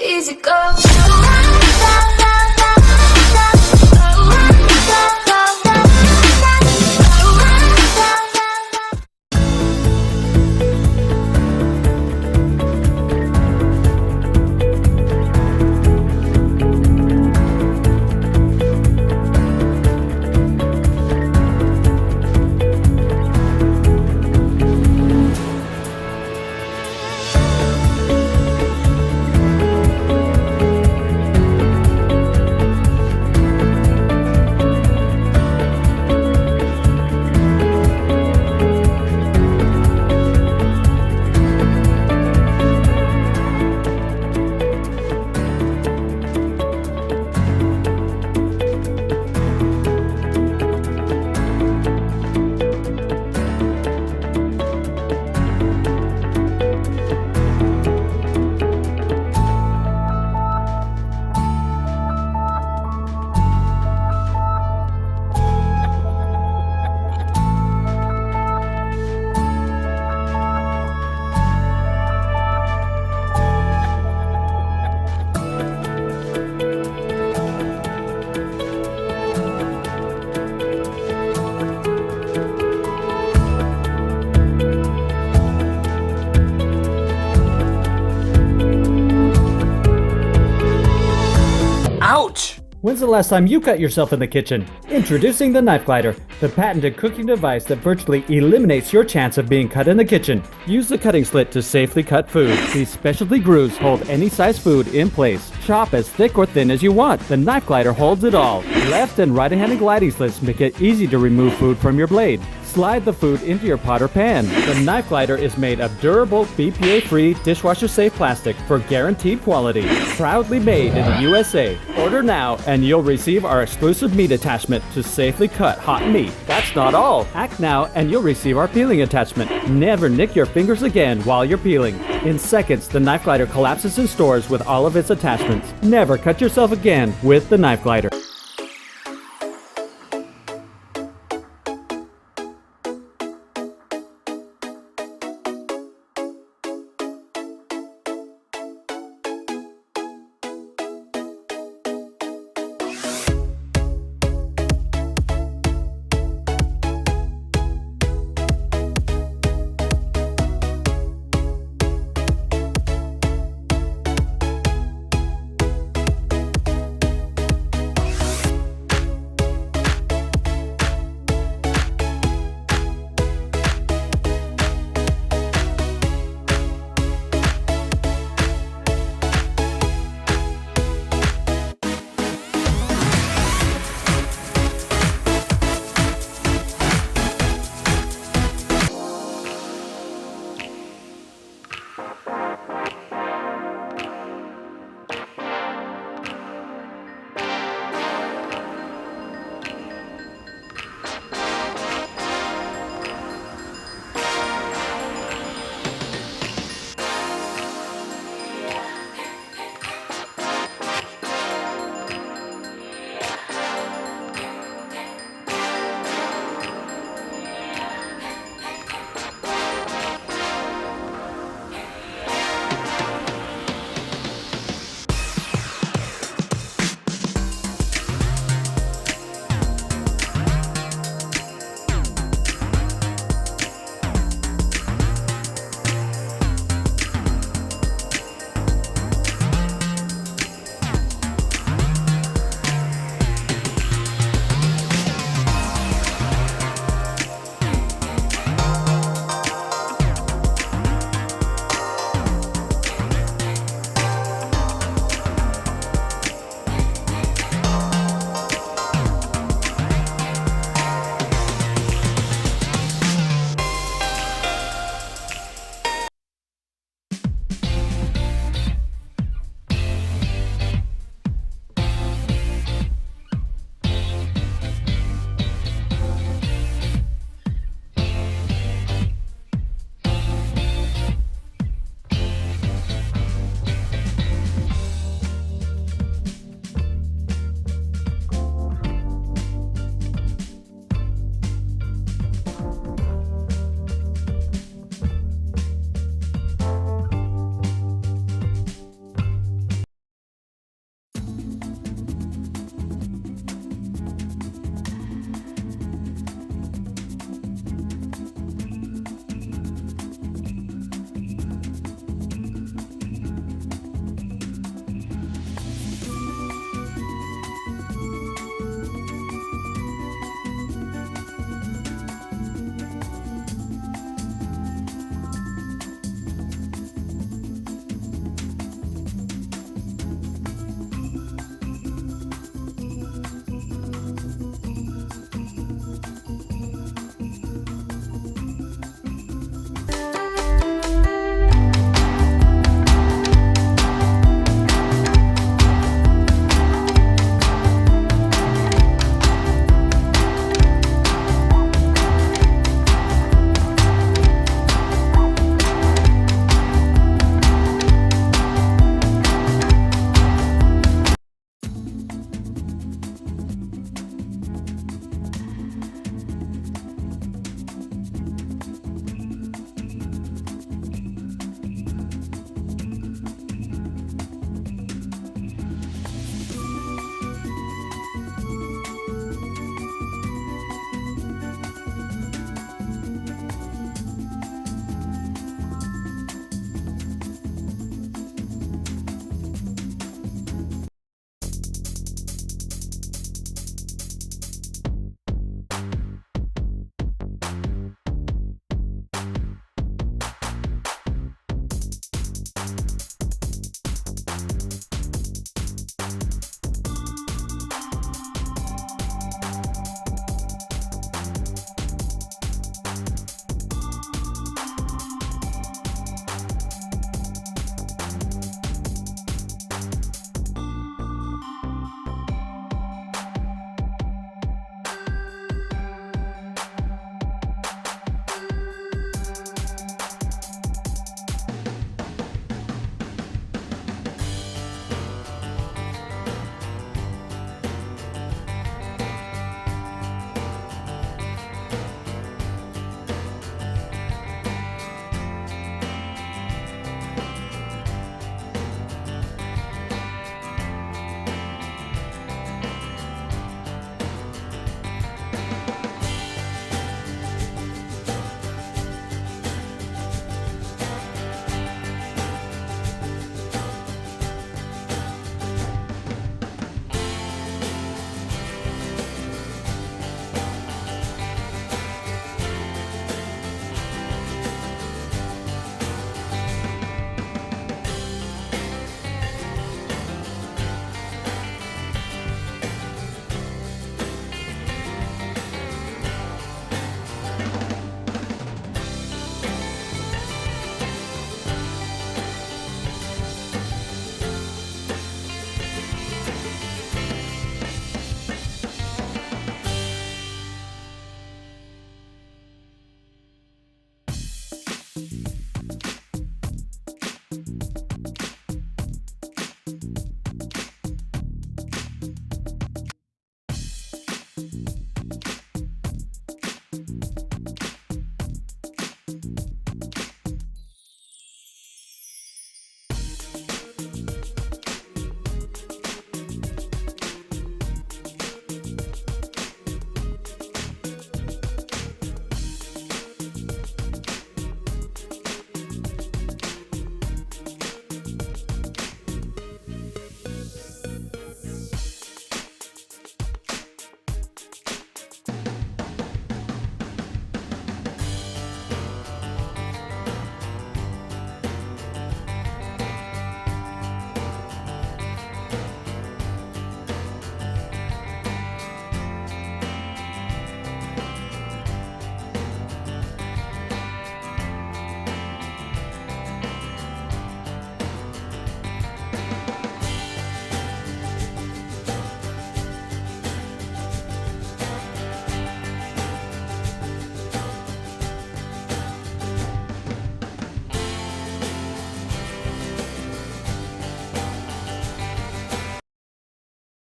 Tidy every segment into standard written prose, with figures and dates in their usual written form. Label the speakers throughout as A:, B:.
A: easy go.
B: Ouch!
C: When's the last time you cut yourself in the kitchen? Introducing the Knife Glider, the patented cooking device that virtually eliminates your chance of being cut in the kitchen. Use the cutting slit to safely cut food. These specialty grooves hold any size food in place. Chop as thick or thin as you want. The Knife Glider holds it all. Left and right-handed gliding slits make it easy to remove food from your blade. Slide the food into your pot or pan. The Knife Glider is made of durable, BPA-free, dishwasher-safe plastic for guaranteed quality. Proudly made in the USA. Order now and you'll receive our exclusive meat attachment to safely cut hot meat. That's not all. Act now and you'll receive our peeling attachment. Never nick your fingers again while you're peeling. In seconds, the Knife Glider collapses in stores with all of its attachments. Never cut yourself again with the Knife Glider.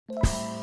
A: 𝐸